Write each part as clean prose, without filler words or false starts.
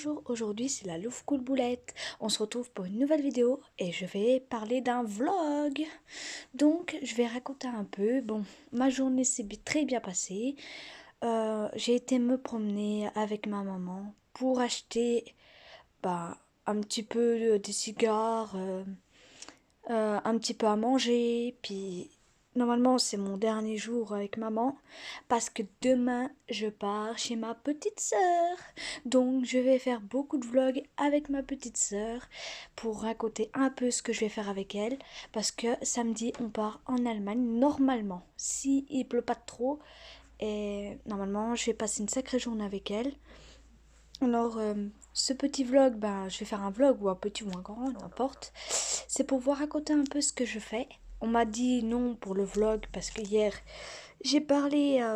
bonjour, aujourd'hui c'est la Louve Cool Boulette. On se retrouve pour une nouvelle vidéo et je vais parler d'un vlog. Donc je vais raconter un peu. Bon, ma journée s'est très bien passée. J'ai été me promener avec ma maman pour acheter un petit peu des cigares, un petit peu à manger. Puis normalement c'est mon dernier jour avec maman parce que demain je pars chez ma petite sœur. Donc je vais faire beaucoup de vlogs avec ma petite sœur pour raconter un peu ce que je vais faire avec elle. Parce que samedi on part en Allemagne normalement, si il pleut pas trop. Et normalement je vais passer une sacrée journée avec elle. Alors, ce petit vlog, je vais faire un vlog ou un petit ou un grand, n'importe. C'est pour vous raconter un peu ce que je fais. On m'a dit non pour le vlog parce que hier, j'ai parlé,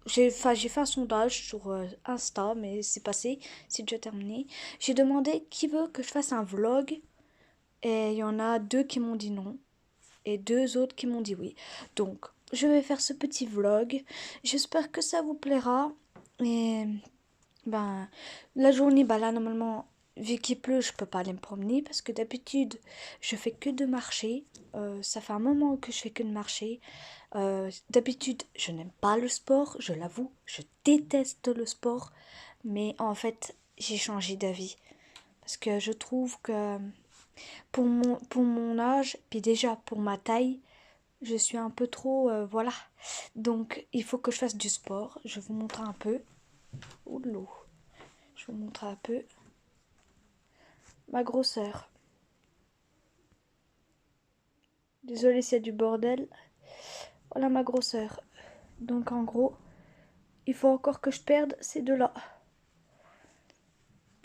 j'ai fait un sondage sur Insta, mais c'est passé, c'est déjà terminé. J'ai demandé qui veut que je fasse un vlog et il y en a deux qui m'ont dit non et deux autres qui m'ont dit oui. Donc, je vais faire ce petit vlog. J'espère que ça vous plaira et la journée, là, normalement, vu qu'il pleut, je peux pas aller me promener parce que d'habitude, je fais que de marcher. Ça fait un moment que je fais que de marcher. D'habitude, je n'aime pas le sport, je l'avoue, je déteste le sport. Mais en fait, j'ai changé d'avis parce que je trouve que pour mon âge, puis déjà pour ma taille, je suis un peu trop, voilà. Donc, il faut que je fasse du sport. Je vais vous montrer un peu. Oulou. Je vais vous montrer un peu ma grosseur. Désolée s'il y a du bordel. Voilà ma grosseur. Donc en gros, il faut encore que je perde ces deux-là.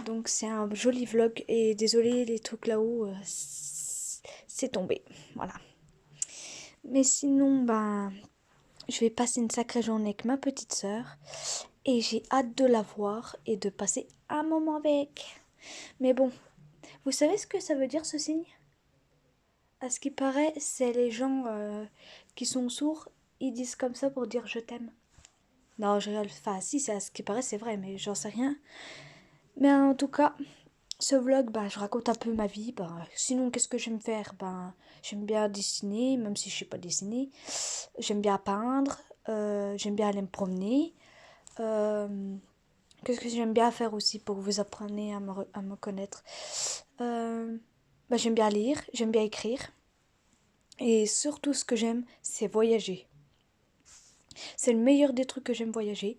Donc c'est un joli vlog. Et désolée les trucs là-haut, c'est tombé. Voilà. Mais sinon, je vais passer une sacrée journée avec ma petite sœur. Et j'ai hâte de la voir et de passer un moment avec. Mais bon, vous savez ce que ça veut dire ce signe? À ce qui paraît, c'est les gens qui sont sourds, ils disent comme ça pour dire je t'aime. Non, je rigole. Enfin, si, c'est à ce qui paraît, c'est vrai, mais j'en sais rien. Mais en tout cas, ce vlog, je raconte un peu ma vie. Sinon, qu'est-ce que j'aime faire? J'aime bien dessiner, même si je sais pas dessiner. J'aime bien peindre. J'aime bien aller me promener. Qu'est-ce que j'aime bien faire aussi pour que vous appreniez à me connaître? J'aime bien lire, j'aime bien écrire. Et surtout, ce que j'aime, c'est voyager. C'est le meilleur des trucs que j'aime voyager.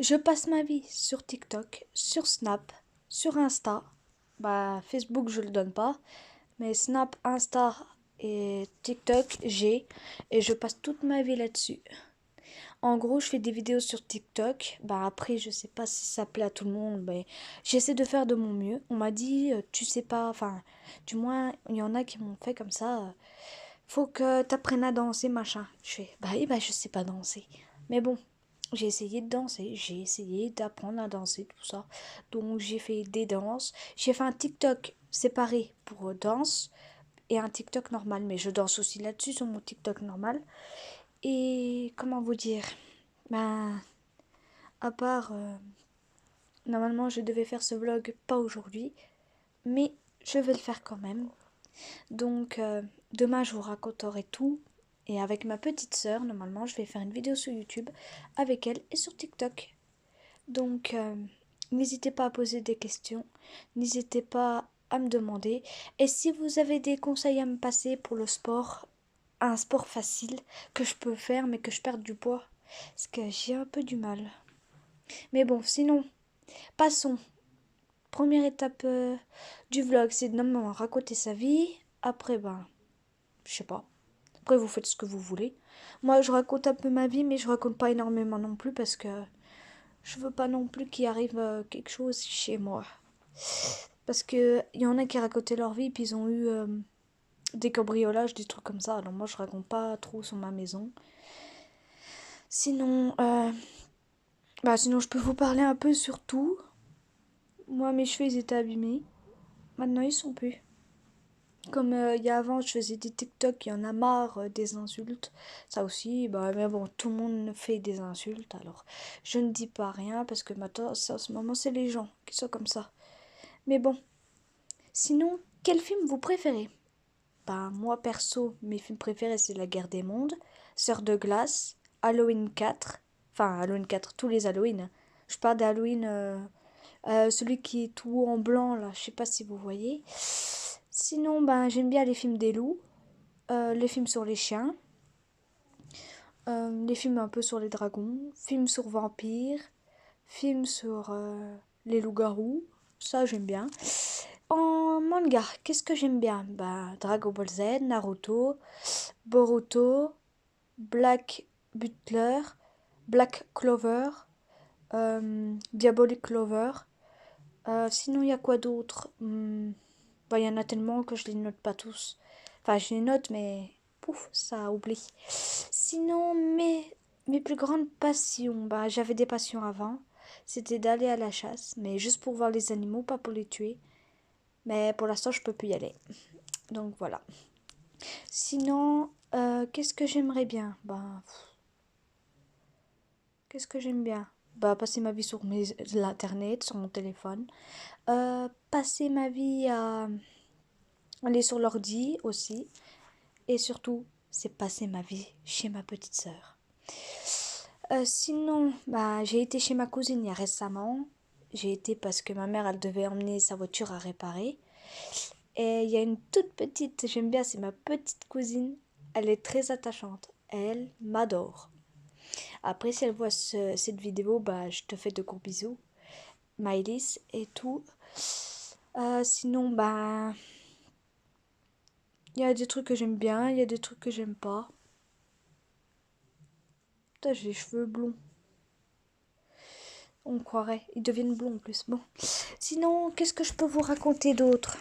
Je passe ma vie sur TikTok, sur Snap, sur Insta. Facebook, je le donne pas. Mais Snap, Insta et TikTok, j'ai. Et je passe toute ma vie là-dessus. En gros, je fais des vidéos sur TikTok. Après, je sais pas si ça plaît à tout le monde. Mais j'essaie de faire de mon mieux. On m'a dit, tu sais pas. Enfin, du moins, il y en a qui m'ont fait comme ça. Faut que t'apprennes à danser, machin. Je fais, oui, je sais pas danser. Mais bon, j'ai essayé de danser, j'ai essayé d'apprendre à danser, tout ça. Donc j'ai fait des danses. J'ai fait un TikTok séparé pour danse et un TikTok normal. Mais je danse aussi là-dessus sur mon TikTok normal. Et comment vous dire? Ben, à part, normalement je devais faire ce vlog pas aujourd'hui, mais je vais le faire quand même. Donc demain je vous raconterai tout. Et avec ma petite sœur, normalement je vais faire une vidéo sur YouTube avec elle et sur TikTok. Donc n'hésitez pas à poser des questions, n'hésitez pas à me demander. Et si vous avez des conseils à me passer pour le sport, un sport facile que je peux faire mais que je perde du poids, parce que j'ai un peu du mal. Mais bon, sinon, passons. Première étape du vlog, c'est de normalement raconter sa vie. Après, je sais pas. Après, vous faites ce que vous voulez. Moi, je raconte un peu ma vie, mais je raconte pas énormément non plus parce que je veux pas non plus qu'il arrive quelque chose chez moi. Parce que y en a qui racontaient leur vie, puis ils ont eu des cambriolages, des trucs comme ça. Alors moi, je raconte pas trop sur ma maison. Sinon, sinon je peux vous parler un peu sur tout. Moi, mes cheveux, ils étaient abîmés. Maintenant, ils sont plus. Comme il y a avant, je faisais des TikTok, il y en a marre des insultes. Ça aussi, mais bon, tout le monde fait des insultes. Alors, je ne dis pas rien parce que maintenant, en ce moment, c'est les gens qui sont comme ça. Mais bon, sinon, quel film vous préférez? Bah, moi perso, mes films préférés c'est La Guerre des Mondes, Sœur de Glace, Halloween 4, enfin Halloween 4, tous les Halloween, hein. Je parle d'Halloween, celui qui est tout en blanc là, je sais pas si vous voyez. Sinon, ben j'aime bien les films des loups, les films sur les chiens, les films un peu sur les dragons, films sur vampires, films sur les loups-garous, ça j'aime bien. En manga, qu'est-ce que j'aime bien? Bah, Dragon Ball Z, Naruto, Boruto, Black Butler, Black Clover, Diabolic Clover. Sinon, il y a quoi d'autre? Bah, il y en a tellement que je les note pas tous. Enfin, je les note, mais pouf, ça oublie. Sinon, mes plus grandes passions, bah, j'avais des passions avant. C'était d'aller à la chasse, mais juste pour voir les animaux, pas pour les tuer. Mais pour l'instant, je peux plus y aller. Donc voilà. Sinon, qu'est-ce que j'aimerais bien? Bah, qu'est-ce que j'aime bien? Bah, passer ma vie sur l'internet, sur mon téléphone. Passer ma vie à aller sur l'ordi aussi. Et surtout, c'est passer ma vie chez ma petite sœur. Sinon, bah, j'ai été chez ma cousine il y a récemment. J'ai été parce que ma mère, elle devait emmener sa voiture à réparer. Et il y a une toute petite, j'aime bien, c'est ma petite cousine. Elle est très attachante. Elle m'adore. Après, si elle voit cette vidéo, bah, je te fais de gros bisous. Maëlys et tout. Sinon, bah, il y a des trucs que j'aime bien, il y a des trucs que j'aime pas. Putain, j'ai les cheveux blonds. On croirait. Ils deviennent blonds en plus. Bon. Sinon, qu'est-ce que je peux vous raconter d'autre?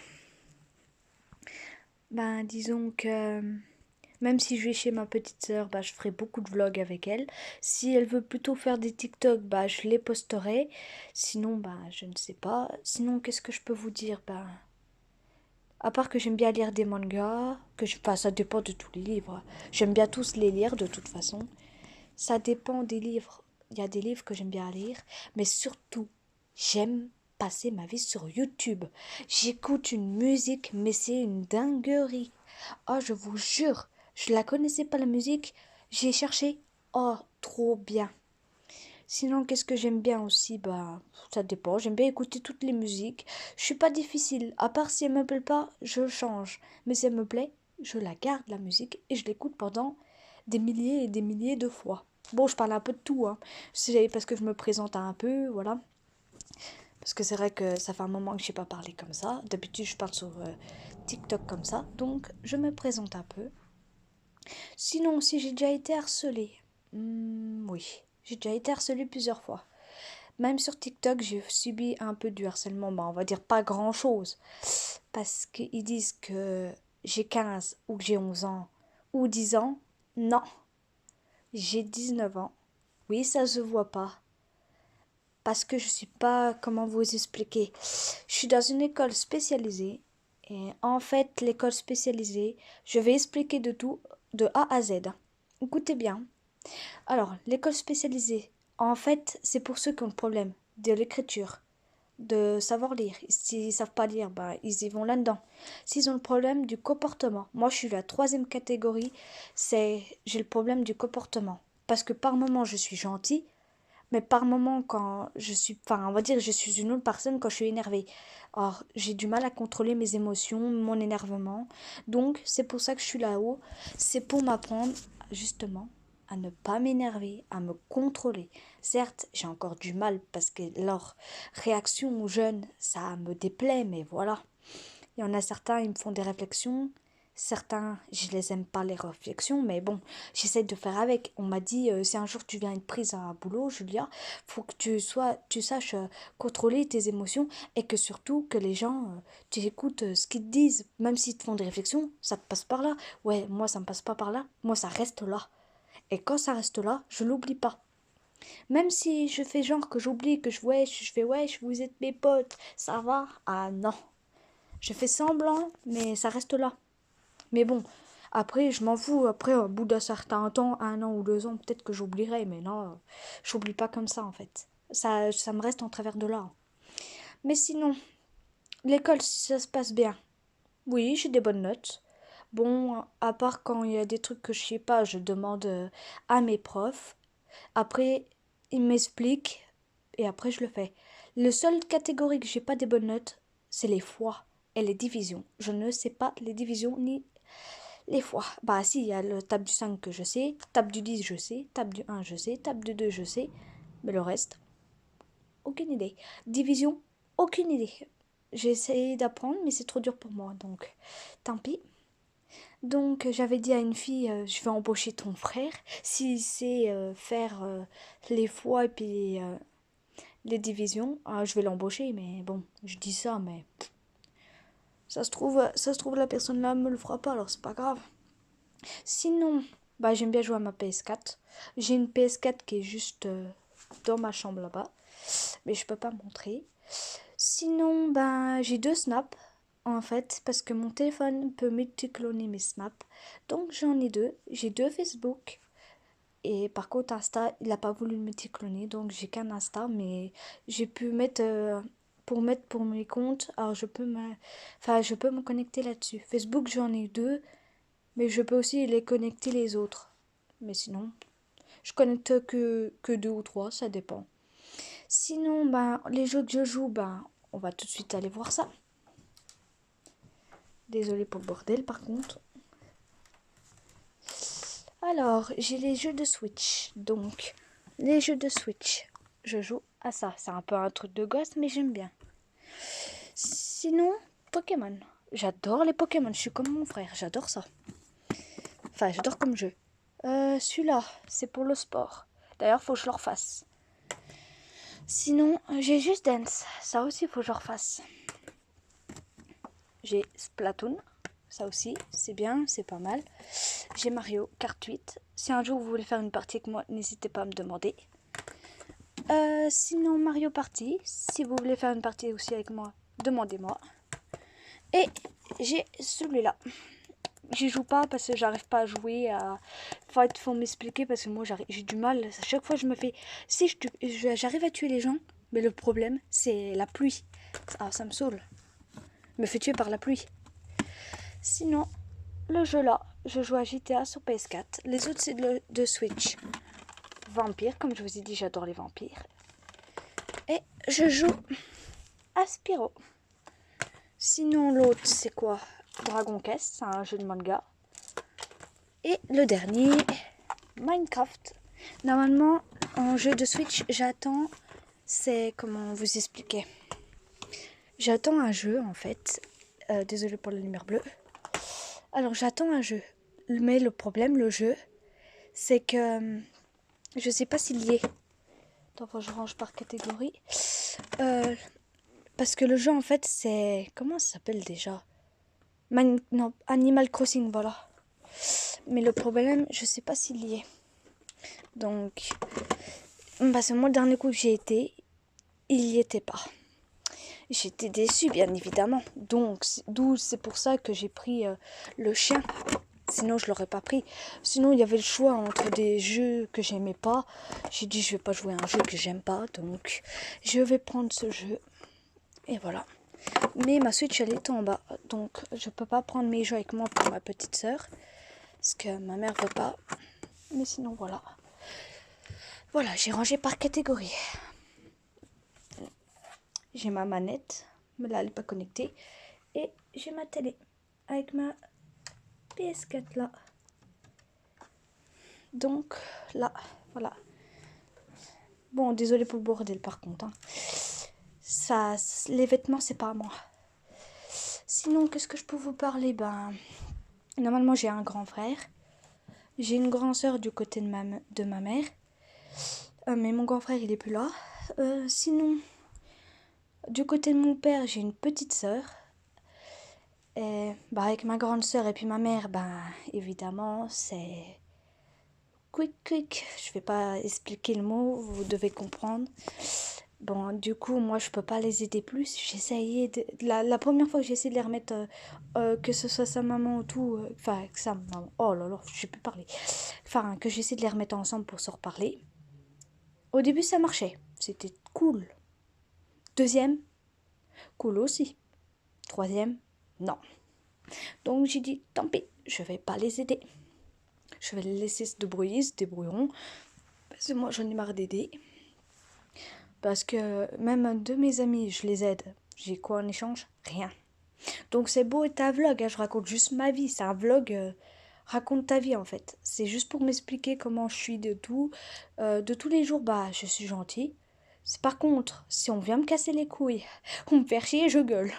Ben, disons que même si je vais chez ma petite sœur, bah, je ferai beaucoup de vlogs avec elle. Si elle veut plutôt faire des TikTok, bah, je les posterai. Sinon, bah, je ne sais pas. Sinon, qu'est-ce que je peux vous dire? Ben, à part que j'aime bien lire des mangas, enfin, ça dépend de tous les livres. J'aime bien tous les lire de toute façon. Ça dépend des livres. Il y a des livres que j'aime bien lire, mais surtout, j'aime passer ma vie sur YouTube. J'écoute une musique, mais c'est une dinguerie. Oh, je vous jure, je la connaissais pas la musique, j'ai cherché. Oh, trop bien. Sinon, qu'est-ce que j'aime bien aussi? Bah, ça dépend. J'aime bien écouter toutes les musiques. Je suis pas difficile. À part si elle me plaît pas, je change. Mais si elle me plaît, je la garde la musique et je l'écoute pendant des milliers et des milliers de fois. Bon, je parle un peu de tout, hein. C'est parce que je me présente un peu, voilà. Parce que c'est vrai que ça fait un moment que je sais pas parler comme ça. D'habitude, je parle sur TikTok comme ça. Donc, je me présente un peu. Sinon, si j'ai déjà été harcelée. Oui, j'ai déjà été harcelée plusieurs fois. Même sur TikTok, j'ai subi un peu du harcèlement. Bah, on va dire pas grand-chose. Parce qu'ils disent que j'ai 15 ou que j'ai 11 ans ou 10 ans. Non, j'ai 19 ans. Oui, ça se voit pas. Parce que je suis pas, comment vous expliquer. Je suis dans une école spécialisée. Et en fait, l'école spécialisée, je vais expliquer de tout de A à Z. Écoutez bien. Alors, l'école spécialisée, en fait, c'est pour ceux qui ont le problème de l'écriture, de savoir lire. S'ils savent pas lire, ben, ils y vont là-dedans. S'ils ont le problème du comportement, moi je suis la troisième catégorie, c'est j'ai le problème du comportement. Parce que par moment je suis gentille, mais par moment quand je suis, enfin on va dire je suis une autre personne quand je suis énervée. Or j'ai du mal à contrôler mes émotions, mon énervement. Donc c'est pour ça que je suis là-haut. C'est pour m'apprendre justement à ne pas m'énerver, à me contrôler. Certes, j'ai encore du mal parce que leur réaction aux jeunes, ça me déplaît, mais voilà. Il y en a certains, ils me font des réflexions. Certains, je les aime pas les réflexions, mais bon, j'essaie de faire avec. On m'a dit, si un jour tu viens être prise à un boulot, Julia, faut que tu saches contrôler tes émotions et que surtout que les gens, tu écoutes ce qu'ils te disent, même s'ils te font des réflexions, ça te passe par là. Ouais, moi ça me passe pas par là, moi ça reste là. Et quand ça reste là, je l'oublie pas. Même si je fais genre que j'oublie, que je fais wesh, vous êtes mes potes, ça va? Ah non. Je fais semblant, mais ça reste là. Mais bon, après, je m'en fous. Après, au bout d'un certain temps, 1 an ou 2 ans, peut-être que j'oublierai. Mais non, j'oublie pas comme ça, en fait. Ça me reste en travers de là. Mais sinon, L'école, si ça se passe bien. Oui, j'ai des bonnes notes. Bon, à part quand il y a des trucs que je sais pas, je demande à mes profs. Après, ils m'expliquent et après je le fais. Le seul catégorie que j'ai pas des bonnes notes, c'est les fois et les divisions. Je ne sais pas les divisions ni les fois. Bah si, il y a le table du 5 que je sais, table du 10 je sais, table du 1 je sais, table du 2 je sais, mais le reste, aucune idée. Division, aucune idée. J'ai essayé d'apprendre, mais c'est trop dur pour moi, donc tant pis. Donc j'avais dit à une fille, je vais embaucher ton frère, s'il sait faire les fois et puis les divisions, je vais l'embaucher, mais bon, je dis ça, mais ça se trouve la personne là me le fera pas, alors c'est pas grave. Sinon, bah j'aime bien jouer à ma PS4. J'ai une PS4 qui est juste dans ma chambre là-bas, mais je peux pas montrer. Sinon, ben j'ai deux snaps en fait, parce que mon téléphone peut multicloner mes snaps. Donc j'en ai deux. J'ai deux Facebook. Et par contre, Insta, il n'a pas voulu me multicloner, donc j'ai qu'un Insta, mais j'ai pu mettre pour mes comptes. Alors je peux me connecter là-dessus. Facebook, j'en ai deux, mais je peux aussi les connecter les autres. Mais sinon, je connecte que deux ou trois, ça dépend. Sinon, ben les jeux que je joue, ben on va tout de suite aller voir ça. Désolée pour le bordel par contre. Alors, j'ai les jeux de Switch. Donc, les jeux de Switch, je joue à ça. C'est un peu un truc de gosse, mais j'aime bien. Sinon, Pokémon. J'adore les Pokémon. Je suis comme mon frère. J'adore ça. Enfin, j'adore comme jeu. Celui-là, c'est pour le sport. D'ailleurs, faut que je le refasse. Sinon, j'ai Just Dance. Ça aussi, faut que je le refasse. J'ai Splatoon. Ça aussi, c'est bien, c'est pas mal. J'ai Mario Kart 8. Si un jour vous voulez faire une partie avec moi, n'hésitez pas à me demander. Sinon, Mario Party. Si vous voulez faire une partie aussi avec moi, demandez-moi. Et j'ai celui-là. J'y joue pas parce que j'arrive pas à jouer. Il faut m'expliquer parce que moi j'ai du mal. À chaque fois, je me fais. Si j'arrive à tuer les gens, mais le problème, c'est la pluie. Ah, ça me saoule. Je me fais tuer par la pluie. Sinon, le jeu là, je joue à GTA sur PS4. Les autres, c'est de Switch. Vampire, comme je vous ai dit, j'adore les vampires. Et je joue à Spyro. Sinon, l'autre, c'est quoi? Dragon Quest, c'est un jeu de manga. Et le dernier, Minecraft. Normalement, en jeu de Switch, j'attends. C'est comment vous expliquer? J'attends un jeu en fait. Désolée pour la lumière bleue. Alors, j'attends un jeu. Mais le problème, le jeu, c'est que je sais pas s'il y est. Attends, je range par catégorie. Parce que le jeu, en fait, c'est... Comment ça s'appelle déjà? Non, Animal Crossing, voilà. Mais le problème, je sais pas s'il y est. Donc, parce que moi, le dernier coup que j'ai été, il y était pas. J'étais déçue, bien évidemment. Donc, c'est pour ça que j'ai pris le chien. Sinon, je l'aurais pas pris. Sinon, il y avait le choix entre des jeux que j'aimais pas. J'ai dit, je vais pas jouer à un jeu que j'aime pas. Donc, je vais prendre ce jeu. Et voilà. Mais ma Switch, elle est en bas. Donc, je peux pas prendre mes jeux avec moi pour ma petite sœur. Parce que ma mère veut pas. Mais sinon, voilà. Voilà, j'ai rangé par catégorie. J'ai ma manette. Mais là, elle n'est pas connectée. Et j'ai ma télé. Avec ma PS4 là. Donc, là, voilà. Bon, désolé pour le bordel par contre. Hein. Ça, les vêtements, c'est pas à moi. Sinon, qu'est-ce que je peux vous parler? Ben, normalement, j'ai un grand frère. J'ai une grande sœur du côté de ma mère. Mais mon grand frère, il est plus là. Sinon, du côté de mon père, j'ai une petite sœur. Et bah, avec ma grande sœur et puis ma mère, ben, évidemment, c'est quick. Je vais pas expliquer le mot, vous devez comprendre. Bon, du coup, moi, je peux pas les aider plus. J'ai essayé la première fois que j'ai essayé de les remettre, que ce soit sa maman ou tout, enfin, que sa maman, oh là là, je sais plus parler. Enfin, que j'ai essayé de les remettre ensemble pour se reparler. Au début, ça marchait. C'était cool. Deuxième, cool aussi. troisième, non. Donc j'ai dit, tant pis, je vais pas les aider. Je vais les laisser se débrouiller, se débrouilleront. Parce que moi, j'en ai marre d'aider. Parce que même un de mes amis, je les aide. J'ai quoi en échange? Rien. Donc c'est beau être un vlog, hein, je raconte juste ma vie. C'est un vlog, raconte ta vie en fait. C'est juste pour m'expliquer comment je suis de tout. De tous les jours, bah je suis gentille. C'est par contre, si on vient me casser les couilles, on me fait chier, je gueule.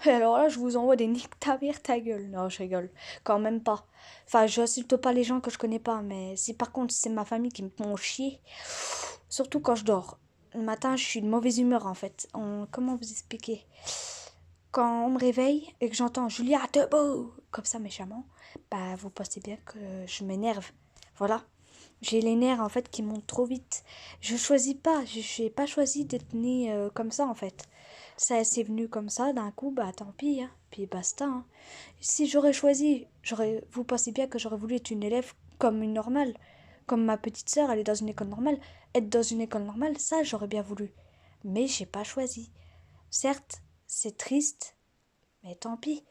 Et alors là, je vous envoie des niques ta mère, ta gueule. Non, je rigole. Quand même pas. Enfin, je insulte pas les gens que je connais pas, mais si par contre c'est ma famille qui me font chier, surtout quand je dors. Le matin, je suis de mauvaise humeur en fait. Comment vous expliquer? Quand on me réveille et que j'entends Julia, debout, comme ça méchamment, bah vous pensez bien que je m'énerve. Voilà. J'ai les nerfs en fait qui montent trop vite. Je choisis pas, j'ai pas choisi d'être née comme ça en fait. Ça c'est venu comme ça d'un coup, bah tant pis, hein. Puis basta. Hein. Si j'aurais choisi, vous pensez bien que j'aurais voulu être une élève comme une normale, comme ma petite sœur, elle est dans une école normale. Être dans une école normale, ça j'aurais bien voulu. Mais j'ai pas choisi. Certes, c'est triste, mais tant pis.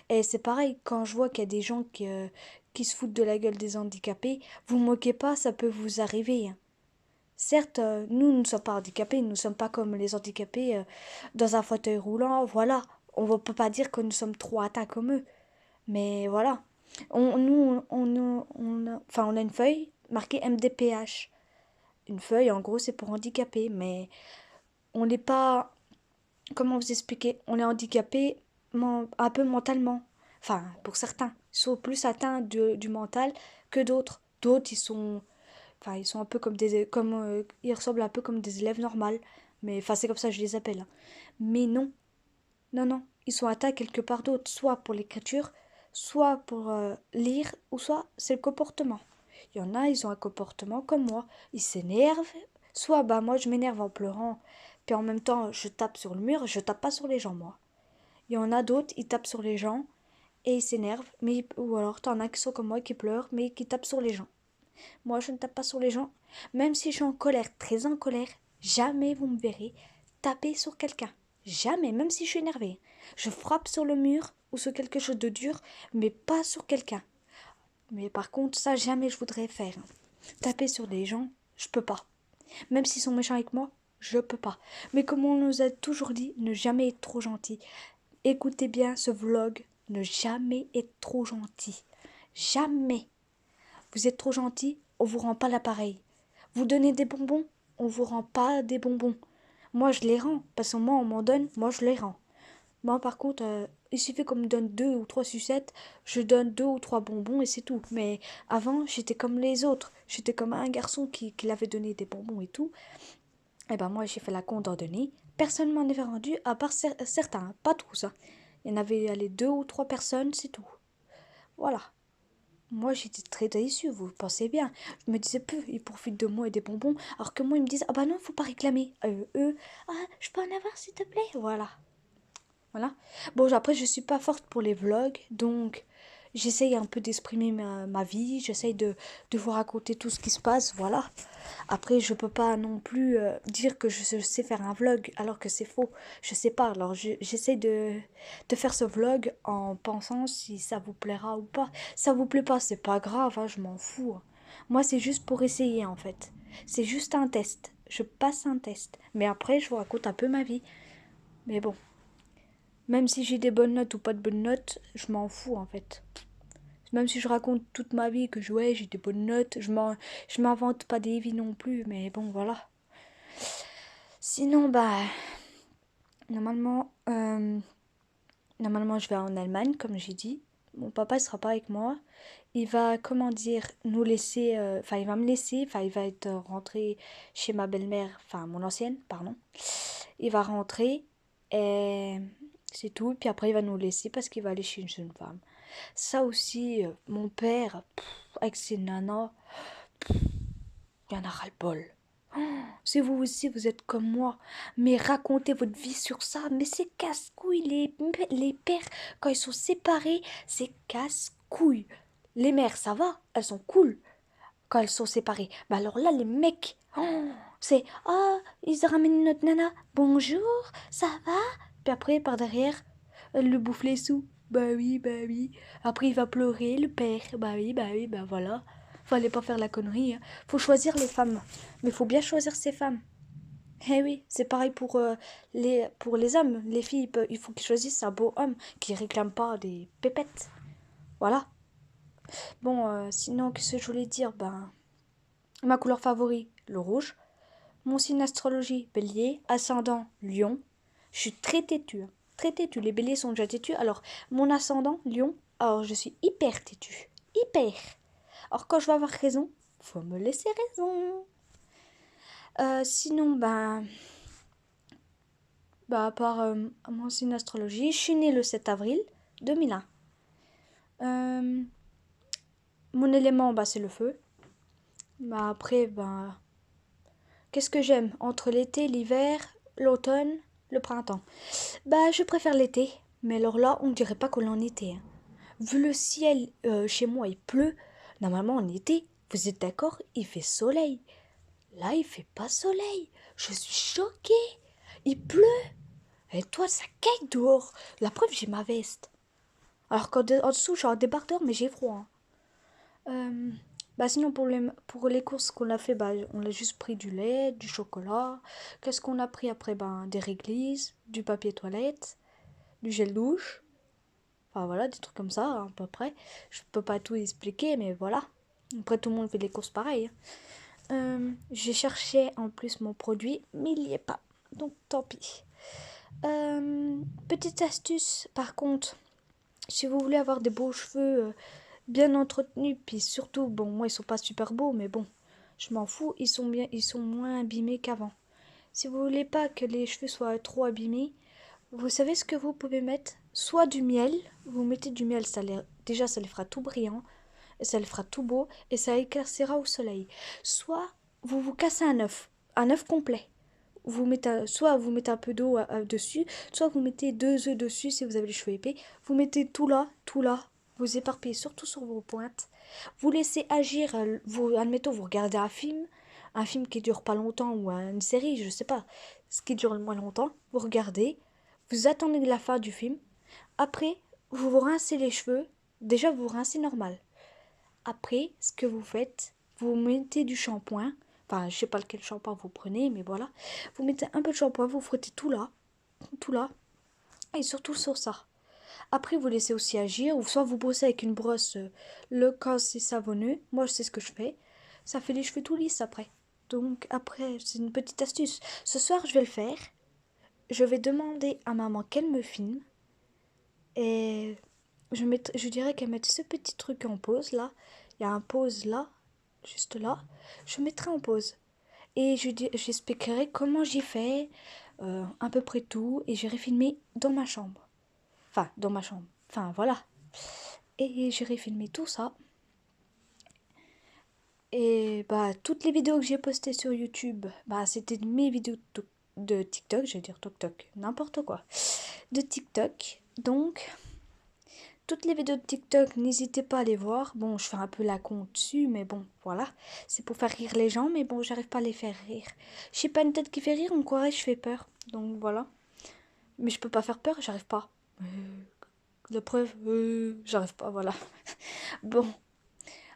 Et c'est pareil, quand je vois qu'il y a des gens qui se foutent de la gueule des handicapés, vous moquez pas, ça peut vous arriver. Hein. Certes, nous ne sommes pas handicapés, nous ne sommes pas comme les handicapés dans un fauteuil roulant, voilà. On ne peut pas dire que nous sommes trop atteints comme eux. Mais voilà. On a une feuille marquée MDPH. Une feuille, en gros, c'est pour handicapés, mais on n'est pas, comment vous expliquer, on est handicapé un peu mentalement. Enfin, pour certains, ils sont plus atteints du mental que d'autres. D'autres, ils sont un peu comme ils ressemblent un peu comme des élèves normales. Mais enfin, c'est comme ça que je les appelle. Hein. Mais non, non, non, ils sont atteints quelque part d'autre, soit pour l'écriture, soit pour lire, ou soit c'est le comportement. Il y en a, ils ont un comportement comme moi. Ils s'énervent. Soit, bah, moi, je m'énerve en pleurant. Puis en même temps, je tape sur le mur. Je tape pas sur les gens, moi. Il y en a d'autres, ils tapent sur les gens et ils s'énervent. Ou alors, t'en as qui sont comme moi, qui pleurent, mais qui tapent sur les gens. Moi, je ne tape pas sur les gens. Même si je suis en colère, très en colère, jamais vous me verrez taper sur quelqu'un. Jamais, même si je suis énervée. Je frappe sur le mur ou sur quelque chose de dur, mais pas sur quelqu'un. Mais par contre, ça, jamais je voudrais faire. Taper sur des gens, je peux pas. Même s'ils sont méchants avec moi, je peux pas. Mais comme on nous a toujours dit, ne jamais être trop gentil. Écoutez bien ce vlog, ne jamais être trop gentil. Jamais. Vous êtes trop gentil, on vous rend pas l'appareil. Vous donnez des bonbons, on vous rend pas des bonbons. Moi, je les rends, parce que moi, on m'en donne, moi, je les rends. Moi, par contre, il suffit qu'on me donne 2 ou 3 sucettes, je donne 2 ou 3 bonbons et c'est tout. Mais avant, j'étais comme les autres. J'étais comme un garçon qui avait donné des bonbons et tout. Et ben moi, j'ai fait la compte d'en donner. Personne m'en avait rendu, à part certains, pas tous. Hein. Il y en avait allez, 2 ou 3 personnes, c'est tout. Voilà. Moi, j'étais très déçue, vous pensez bien. Je me disais, peu, ils profitent de moi et des bonbons, alors que moi, ils me disent, ah bah non, faut pas réclamer. Eux, ah, je peux en avoir, s'il te plaît. Voilà. Voilà. Bon, après, je suis pas forte pour les vlogs, donc j'essaye un peu d'exprimer ma vie, j'essaye de vous raconter tout ce qui se passe, voilà. Après, je peux pas non plus dire que je sais faire un vlog alors que c'est faux. Je sais pas, alors j'essaye de faire ce vlog en pensant si ça vous plaira ou pas. Ça vous plaît pas, c'est pas grave, hein, je m'en fous. Hein. Moi, c'est juste pour essayer en fait. C'est juste un test. Je passe un test. Mais après, je vous raconte un peu ma vie. Mais bon. Même si j'ai des bonnes notes ou pas de bonnes notes, je m'en fous en fait. Même si je raconte toute ma vie que ouais, j'ai des bonnes notes, je m'invente pas des vies non plus, mais bon voilà. Sinon, bah, normalement, normalement je vais en Allemagne, comme j'ai dit. Mon papa ne sera pas avec moi. Il va, comment dire, nous laisser, enfin il va me laisser, enfin il va être rentré chez ma belle-mère, enfin mon ancienne, pardon. Il va rentrer et c'est tout. Puis après il va nous laisser parce qu'il va aller chez une jeune femme. Ça aussi, mon père, avec ses nanas, il y en a ras-le-bol. Si vous aussi vous êtes comme moi, mais racontez votre vie sur ça, mais c'est casse-couille. Les pères, quand ils sont séparés, c'est casse-couille. Les mères, ça va, elles sont cool quand elles sont séparées. Mais alors là, les mecs, c'est ils ramènent notre nana, bonjour, ça va. Puis après, par derrière, Elle lui bouffe les sous. Bah oui, bah oui. Après, il va pleurer, le père. Bah oui, bah voilà. Fallait pas faire la connerie, hein. Faut choisir les femmes. Mais faut bien choisir ses femmes. Eh oui, c'est pareil pour les hommes. Les filles, il faut qu'ils choisissent un beau homme qui réclame pas des pépettes. Voilà. Bon, sinon, qu'est-ce que je voulais dire? Ben, ma couleur favorite, le rouge. Mon signe astrologie, bélier. Ascendant, lion. Je suis très têtue, hein. Très têtue. Les béliers sont déjà têtus. Alors, mon ascendant, lion. Alors, je suis hyper têtue. Hyper. Alors, quand je vais avoir raison, faut me laisser raison. Sinon, à part mon signe astrologie, je suis née le 7 avril 2001. Mon élément, c'est le feu. Après, qu'est-ce que j'aime entre l'été, l'hiver, l'automne, le printemps? Je préfère l'été, mais alors là, on dirait pas qu'on est en été, hein. Vu le ciel, chez moi, il pleut. Normalement, en été, vous êtes d'accord, il fait soleil. Là, il fait pas soleil. Je suis choquée. Il pleut. Et toi, ça caille dehors. La preuve, j'ai ma veste. Alors qu'en dessous, j'ai un débardeur, mais j'ai froid, hein. Sinon, pour les courses qu'on a fait, on a juste pris du lait, du chocolat. Qu'est-ce qu'on a pris après? Des réglisses, du papier toilette, du gel douche. Enfin voilà, des trucs comme ça, à peu près. Je peux pas tout expliquer, mais voilà. Après, tout le monde fait des courses pareilles, hein. J'ai cherché en plus mon produit, mais il n'y est pas. Donc tant pis. Petite astuce, par contre, si vous voulez avoir des beaux cheveux bien entretenus, puis surtout, bon, moi ils sont pas super beaux, mais bon, je m'en fous, ils sont moins abîmés qu'avant. Si vous voulez pas que les cheveux soient trop abîmés, vous savez ce que vous pouvez mettre? Soit du miel, vous mettez du miel, déjà ça les fera tout brillant, et ça les fera tout beau, et ça éclaircira au soleil. Soit vous vous cassez un œuf complet. Soit vous mettez un peu d'eau dessus, soit vous mettez 2 œufs dessus si vous avez les cheveux épais. Vous mettez tout là, vous éparpillez surtout sur vos pointes. Vous laissez agir, admettons, vous regardez un film qui dure pas longtemps ou une série, je sais pas, ce qui dure le moins longtemps. Vous regardez, vous attendez la fin du film. Après, vous vous rincez les cheveux. Déjà, vous rincez normal. Après, ce que vous faites, vous mettez du shampoing. Enfin, je sais pas lequel shampoing vous prenez, mais voilà. Vous mettez un peu de shampoing, vous frottez tout là, et surtout sur ça. Après, vous laissez aussi agir, ou soit vous brossez avec une brosse le cas c'est savonneux. Moi, c'est ce que je fais. Ça fait les cheveux tout lisses après. Donc, après, c'est une petite astuce. Ce soir, je vais le faire. Je vais demander à maman qu'elle me filme. Et je dirais qu'elle mette ce petit truc en pause là. Il y a un pause là, juste là. Je mettrai en pause. Et j'expliquerai comment j'ai fait, à peu près tout. Et j'irai filmer dans ma chambre. Enfin, dans ma chambre. Enfin, voilà. Et j'irai filmer tout ça. Et toutes les vidéos que j'ai postées sur YouTube, c'était mes vidéos de TikTok. Je vais dire TikTok, n'importe quoi. De TikTok. Donc, toutes les vidéos de TikTok, n'hésitez pas à les voir. Bon, je fais un peu la con dessus, mais bon, voilà. C'est pour faire rire les gens, mais bon, j'arrive pas à les faire rire. Je sais pas une tête qui fait rire, on croirait que je fais peur. Donc voilà. Mais je peux pas faire peur, j'arrive pas. La preuve, j'arrive pas, voilà. Bon.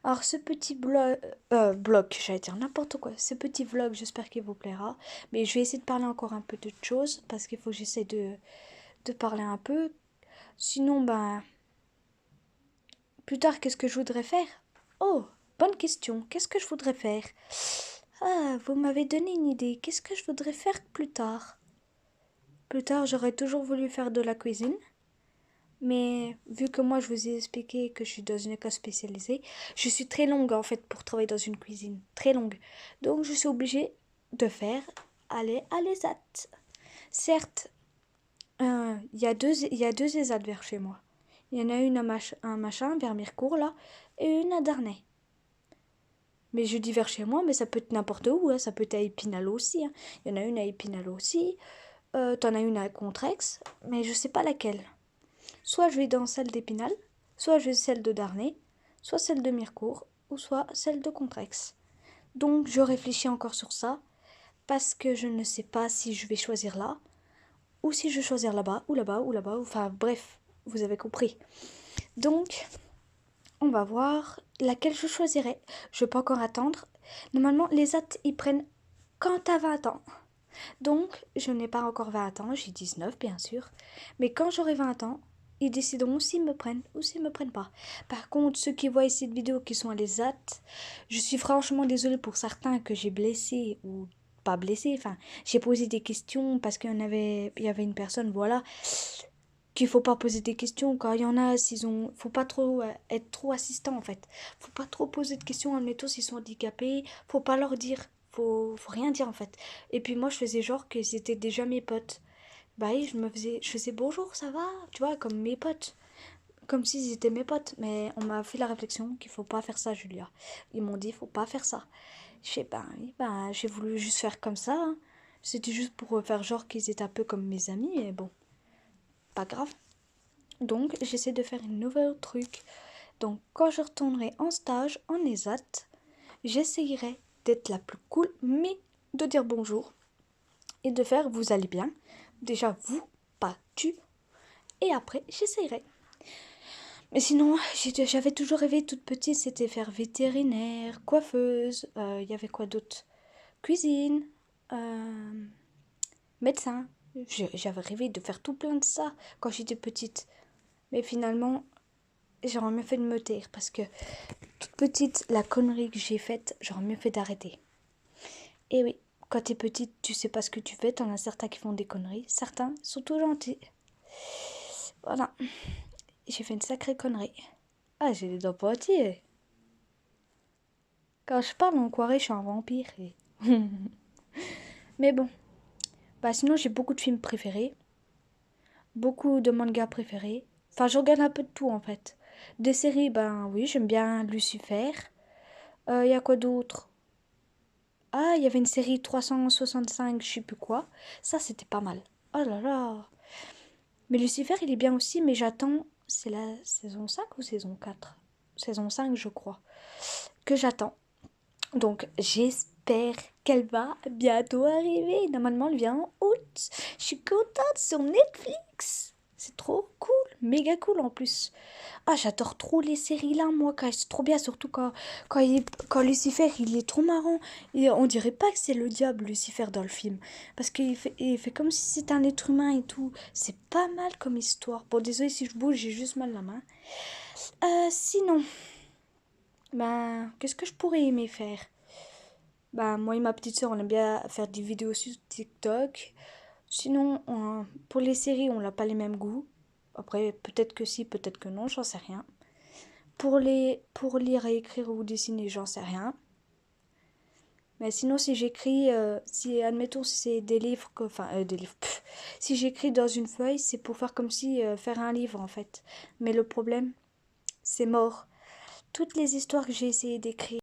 Alors ce petit blog, j'allais dire n'importe quoi. Ce petit vlog, j'espère qu'il vous plaira. Mais je vais essayer de parler encore un peu d'autres choses, parce qu'il faut que j'essaie de parler un peu. Sinon, plus tard, qu'est-ce que je voudrais faire? Oh, bonne question. Qu'est-ce que je voudrais faire? Ah, vous m'avez donné une idée. Qu'est-ce que je voudrais faire plus tard? Plus tard, j'aurais toujours voulu faire de la cuisine. Mais vu que moi, je vous ai expliqué que je suis dans une école spécialisée, je suis très longue en fait pour travailler dans une cuisine. Très longue. Donc, je suis obligée de faire aller à l'ESAT. Certes, il y a deux ESAT vers chez moi. Il y en a une à un machin vers Mirecourt là, et une à Darnay. Mais je dis vers chez moi, mais ça peut être n'importe où, hein. Ça peut être à Épinal aussi, hein. Il y en a une à Épinal aussi. T'en as une à Contrex, mais je sais pas laquelle. Soit je vais dans celle d'Épinal, soit je vais celle de Darnay, soit celle de Mirecourt, ou soit celle de Contrex. Donc je réfléchis encore sur ça, parce que je ne sais pas si je vais choisir là, ou si je vais choisir là-bas, ou là-bas, ou là-bas, enfin bref, vous avez compris. Donc, on va voir laquelle je choisirai. Je peux encore attendre. Normalement, les actes, ils prennent quand t'as 20 ans. Donc, je n'ai pas encore 20 ans, j'ai 19 bien sûr. Mais quand j'aurai 20 ans, ils décideront s'ils me prennent ou s'ils me prennent pas. Par contre, ceux qui voient cette vidéo qui sont à l'ESAT, je suis franchement désolée pour certains que j'ai blessé ou pas blessé. Enfin, j'ai posé des questions parce qu'il y avait une personne, voilà, qu'il faut pas poser des questions. Quand il y en a, faut pas trop être trop assistant en fait. Faut pas trop poser de questions, admettons s'ils sont handicapés. Faut pas leur dire. Faut rien dire en fait. Et puis moi, je faisais genre qu'ils étaient déjà mes potes. Bah oui, je faisais bonjour, ça va, tu vois, comme mes potes. Comme s'ils étaient mes potes. Mais on m'a fait la réflexion qu'il faut pas faire ça, Julia. Ils m'ont dit, faut pas faire ça. Je sais pas, oui, bah, j'ai voulu juste faire comme ça, hein. C'était juste pour faire genre qu'ils étaient un peu comme mes amis, mais bon, pas grave. Donc, j'essaie de faire un nouveau truc. Donc, quand je retournerai en stage, en ESAT, j'essayerai d'être la plus cool, mais de dire bonjour et de faire vous allez bien. Déjà, vous, pas tu. Et après, j'essayerai. Mais sinon, j'avais toujours rêvé toute petite, c'était faire vétérinaire, coiffeuse, il y avait quoi d'autre? Cuisine, euh, médecin. J'avais rêvé de faire tout plein de ça quand j'étais petite. Mais finalement, j'aurais mieux fait de me taire parce que toute petite, la connerie que j'ai faite, j'aurais mieux fait d'arrêter. Et oui, quand t'es petite, tu sais pas ce que tu fais, t'en as certains qui font des conneries, certains sont tout gentils. Voilà, j'ai fait une sacrée connerie. Ah, j'ai les dents pointillées. Quand je parle en croirait je suis un vampire. Mais bon, bah sinon j'ai beaucoup de films préférés, beaucoup de mangas préférés. Enfin, je regarde un peu de tout en fait. Des séries, ben oui, j'aime bien Lucifer. Y a quoi d'autre? Ah, il y avait une série 365, je sais plus quoi. Ça, c'était pas mal. Oh là là. Mais Lucifer, il est bien aussi, mais j'attends. C'est la saison 5 ou saison 4? Saison 5, je crois. Que j'attends. Donc, j'espère qu'elle va bientôt arriver. Normalement, elle vient en août. Je suis contente sur Netflix. C'est trop cool. Méga cool en plus. Ah, j'adore trop les séries là, moi, quand c'est trop bien, surtout quand Lucifer, il est trop marrant. Et on dirait pas que c'est le diable, Lucifer, dans le film. Parce il fait comme si c'était un être humain et tout. C'est pas mal comme histoire. Bon, désolé si je bouge, j'ai juste mal la main. Sinon, ben, qu'est-ce que je pourrais aimer faire? Bah, moi et ma petite soeur, on aime bien faire des vidéos sur TikTok. Sinon, pour les séries, on n'a pas les mêmes goûts. Après, peut-être que si, peut-être que non, j'en sais rien. Pour lire et écrire ou dessiner, j'en sais rien. Mais sinon, si j'écris, si admettons si c'est des livres, des livres, si j'écris dans une feuille, c'est pour faire comme si faire un livre en fait. Mais le problème, c'est mort. Toutes les histoires que j'ai essayé d'écrire